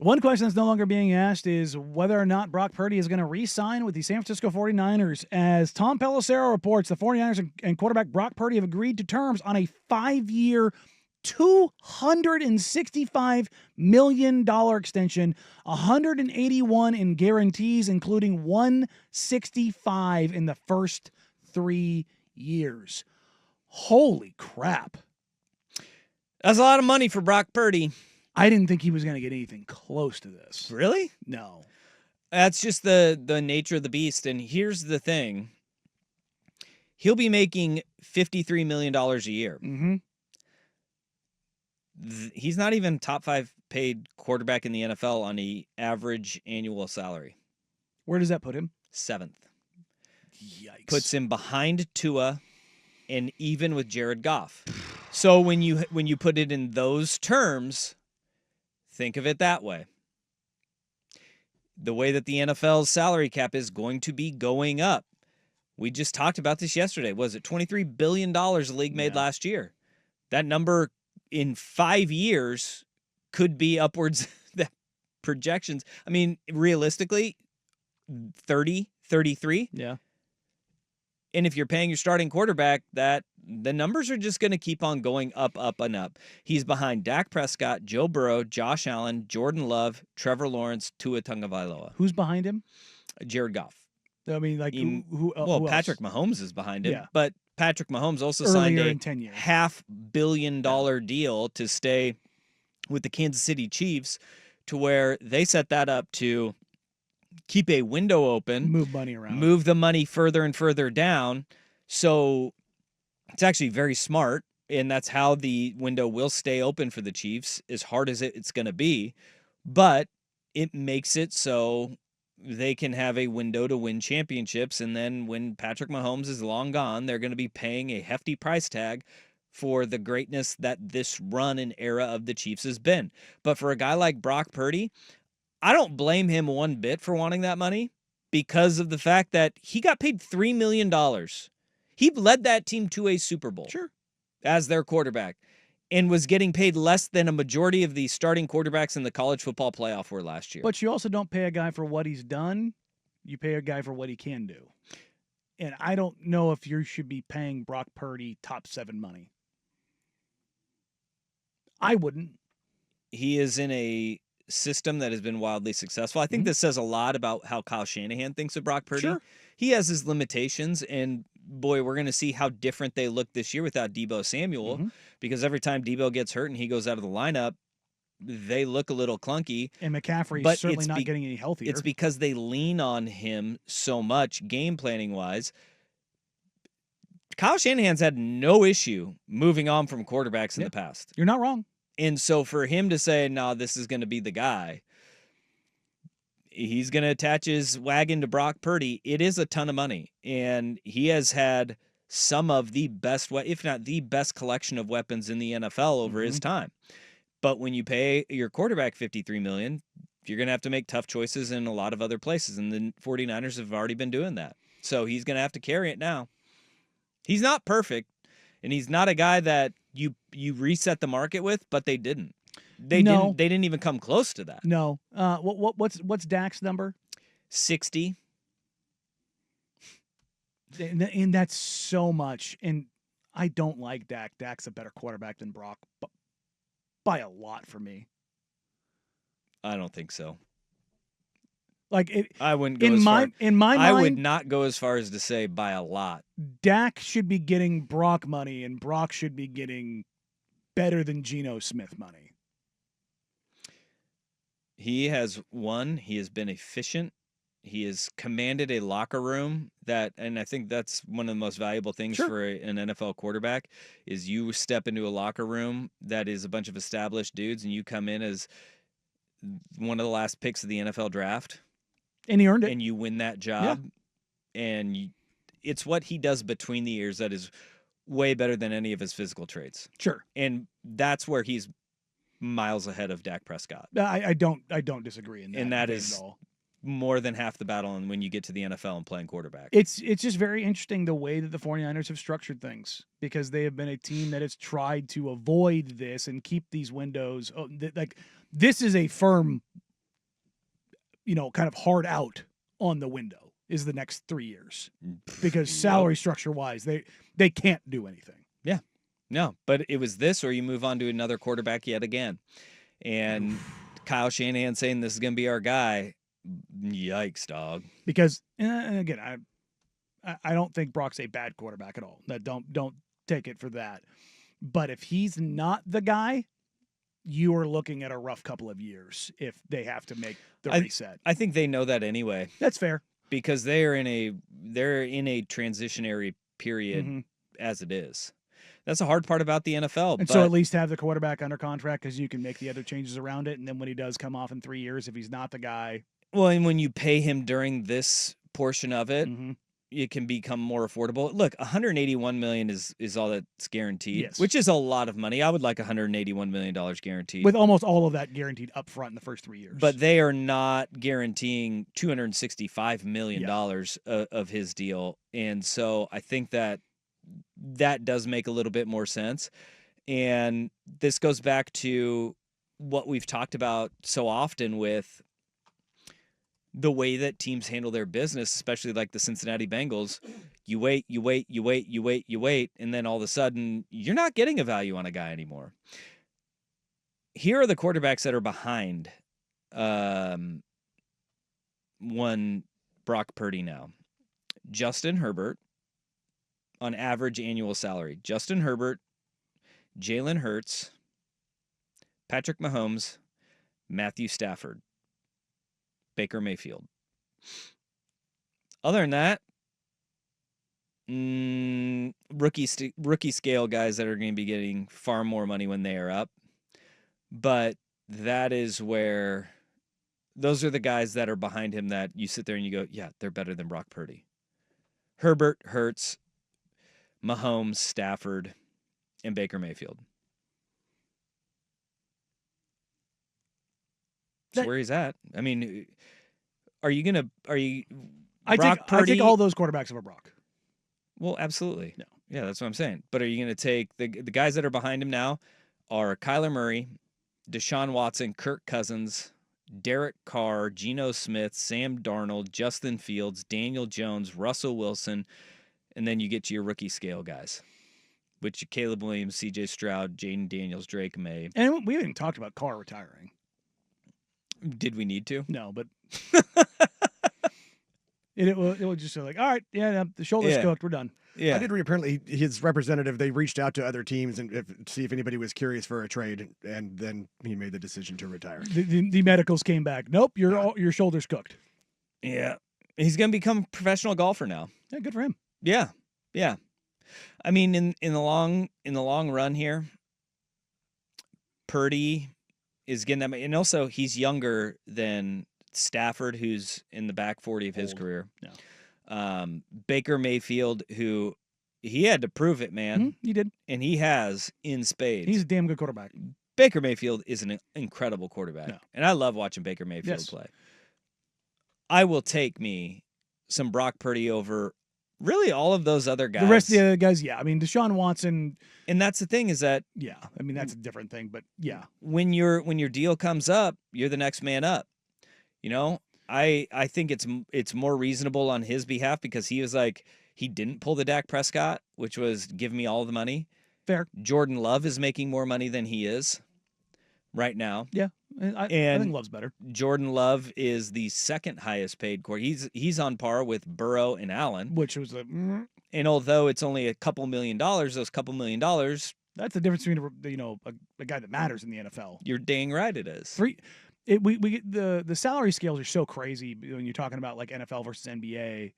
One question that's no longer being asked is whether or not Brock Purdy is going to re-sign with the San Francisco 49ers. As Tom Pelissero reports, the 49ers and quarterback Brock Purdy have agreed to terms on a 5-year, $265 million extension, 181 in guarantees, including 165 in the first 3 years. Holy crap. That's a lot of money for Brock Purdy. I didn't think he was going to get anything close to this. Really? No. That's just the nature of the beast. And here's the thing. He'll be making $53 million a year. Mm-hmm. He's not even top 5 paid quarterback in the NFL on the average annual salary. Where does that put him? 7th. Yikes. Puts him behind Tua and even with Jared Goff. So when you put it in those terms, think of it that way. The way that the NFL's salary cap is going to be going up. We just talked about this yesterday. Was it $23 billion the league made last year? That number in 5 years could be upwards that projections. I mean, realistically, 30, 33. Yeah. And if you're paying your starting quarterback, that the numbers are just going to keep on going up, up, and up. He's behind Dak Prescott, Joe Burrow, Josh Allen, Jordan Love, Trevor Lawrence, Tua Tagovailoa. Who's behind him? Jared Goff. I mean, like, who Patrick Mahomes is behind him. Yeah. But Patrick Mahomes also Earlier signed in 10 a years. $500 million deal to stay with the Kansas City Chiefs, to where they set that up to keep a window open, move money around, move the money further and further down. So it's actually very smart, and that's how the window will stay open for the Chiefs, as hard as it's going to be. But it makes it so they can have a window to win championships, and then when Patrick Mahomes is long gone, they're going to be paying a hefty price tag for the greatness that this run and era of the Chiefs has been. But for a guy like Brock Purdy, I don't blame him one bit for wanting that money, because of the fact that he got paid $3 million. He led that team to a Super Bowl as their quarterback and was getting paid less than a majority of the starting quarterbacks in the college football playoff were last year. But you also don't pay a guy for what he's done. You pay a guy for what he can do. And I don't know if you should be paying Brock Purdy top 7 money. I wouldn't. He is in a system that has been wildly successful. I think this says a lot about how Kyle Shanahan thinks of Brock Purdy. Sure. He has his limitations, and boy, we're going to see how different they look this year without Deebo Samuel, because every time Deebo gets hurt and he goes out of the lineup, they look a little clunky. And McCaffrey's certainly not getting any healthier. It's because they lean on him so much, game planning wise. Kyle Shanahan's had no issue moving on from quarterbacks in the past. You're not wrong. And so for him to say, no, this is going to be the guy, he's going to attach his wagon to Brock Purdy. It is a ton of money. And he has had some of the best, if not the best collection of weapons in the NFL over his time. But when you pay your quarterback $53 million, you're going to have to make tough choices in a lot of other places. And the 49ers have already been doing that. So he's going to have to carry it now. He's not perfect, and he's not a guy that you reset the market with, but they didn't. They didn't even come close to that. No. What's Dak's number? 60. And that's so much. And I don't like Dak. Dak's a better quarterback than Brock, but by a lot for me. I don't think so. Like I wouldn't go as far. In my mind, I would not go as far as to say by a lot. Dak should be getting Brock money, and Brock should be getting better than Geno Smith money. He has won. He has been efficient. He has commanded a locker room and I think that's one of the most valuable things for an NFL quarterback, is you step into a locker room that is a bunch of established dudes, and you come in as one of the last picks of the NFL draft. And he earned it. And you win that job. Yeah. And it's what he does between the ears that is way better than any of his physical traits. Sure. And that's where he's miles ahead of Dak Prescott. I don't disagree in that. And that is more than half the battle when you get to the NFL and playing quarterback. It's just very interesting the way that the 49ers have structured things, because they have been a team that has tried to avoid this and keep these windows. Like, this is a firm kind of hard out on the window is the next 3 years because salary structure wise, they can't do anything. Yeah, no, but it was this or you move on to another quarterback yet again. And Kyle Shanahan saying this is going to be our guy. Yikes, dog. Because again, I don't think Brock's a bad quarterback at all. Don't take it for that. But if he's not the guy, you are looking at a rough couple of years if they have to make the reset. I think they know that anyway. That's fair. Because they're in a transitionary period as it is. That's the hard part about the NFL. And so at least have the quarterback under contract because you can make the other changes around it. And then when he does come off in 3 years, if he's not the guy. Well, and when you pay him during this portion of it, it can become more affordable. Look, $181 million is all that's guaranteed, which is a lot of money. I would like $181 million guaranteed. With almost all of that guaranteed up front in the first 3 years. But they are not guaranteeing $265 million of his deal. And so I think that does make a little bit more sense. And this goes back to what we've talked about so often with the way that teams handle their business, especially like the Cincinnati Bengals. You wait, and then all of a sudden you're not getting a value on a guy anymore. Here are the quarterbacks that are behind one Brock Purdy now. Justin Herbert on average annual salary. Justin Herbert, Jalen Hurts, Patrick Mahomes, Matthew Stafford, Baker Mayfield. Other than that, rookie scale guys that are going to be getting far more money when they are up. But that is where those are the guys that are behind him that you sit there and you go, yeah, they're better than Brock Purdy. Herbert, Hurts, Mahomes, Stafford, and Baker Mayfield. That's where he's at. I mean, I take all those quarterbacks over Brock. Well, absolutely. No. Yeah, that's what I'm saying. But are you going to take the guys that are behind him now are Kyler Murray, Deshaun Watson, Kirk Cousins, Derek Carr, Geno Smith, Sam Darnold, Justin Fields, Daniel Jones, Russell Wilson, and then you get to your rookie scale guys, which Caleb Williams, C.J. Stroud, Jaden Daniels, Drake May. And we haven't even talked about Carr retiring. Did we need to? No, but it was just like, all right, the shoulder's cooked, we're done. Yeah, I did read apparently his representative, they reached out to other teams and see if anybody was curious for a trade, and then he made the decision to retire. The medicals came back. Nope, your shoulder's cooked. Yeah, he's going to become a professional golfer now. Yeah, good for him. Yeah. I mean, in the long run here, Purdy is getting that, and also he's younger than Stafford, who's in the back 40 of his career. Yeah. Baker Mayfield, who he had to prove it, man. He did, and he has in spades. He's a damn good quarterback. Baker Mayfield is an incredible quarterback, and I love watching Baker Mayfield play. I will take me some Brock Purdy over really all of those other guys. The rest of the other guys, yeah. I mean, Deshaun Watson. And that's the thing is that, yeah, I mean, that's a different thing, but yeah. When your deal comes up, you're the next man up. You know, I think it's more reasonable on his behalf because he was like, he didn't pull the Dak Prescott, which was give me all the money. Fair. Jordan Love is making more money than he is right now. Yeah. I think Love's better. Jordan Love is the second highest paid quarterback. He's on par with Burrow and Allen, which was and although it's only a couple $1 million, those couple $1 million, that's the difference between a guy that matters in the NFL. You're dang right it is. We get the salary scales are so crazy when you're talking about like NFL versus NBA.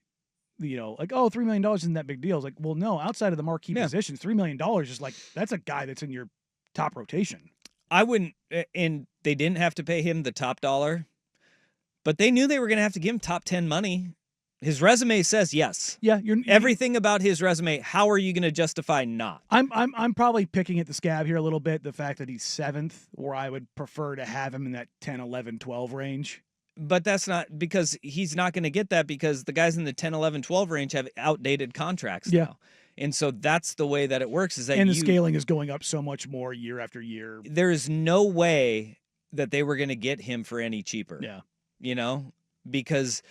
Like, $3 million isn't that big deal. It's like, well, no, outside of the marquee positions, $3 million is like, that's a guy that's in your top rotation. I wouldn't, and they didn't have to pay him the top dollar, but they knew they were going to have to give him top 10 money. His resume says yes. Yeah, everything about his resume. How are you going to justify not? I'm probably picking at the scab here a little bit. The fact that he's 7th, where I would prefer to have him in that 10, 11, 12 range. But that's not because he's not going to get that because the guys in the 10, 11, 12 range have outdated contracts now. And so that's the way that it works is that the scaling is going up so much more year after year. There is no way that they were going to get him for any cheaper. Yeah. because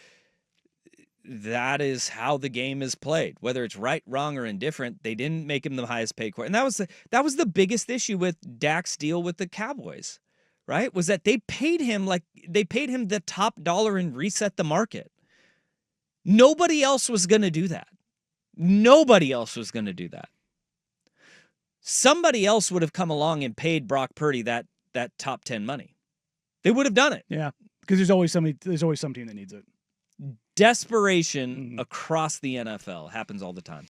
that is how the game is played. Whether it's right, wrong, or indifferent, they didn't make him the highest paid quarterback. And that was the biggest issue with Dak's deal with the Cowboys, right? Was that they paid him the top dollar and reset the market. Nobody else was going to do that. Nobody else was going to do that. Somebody else would have come along and paid Brock Purdy that top 10 money. They would have done it. Yeah, because there's always some team that needs it. Desperation across the NFL happens all the time.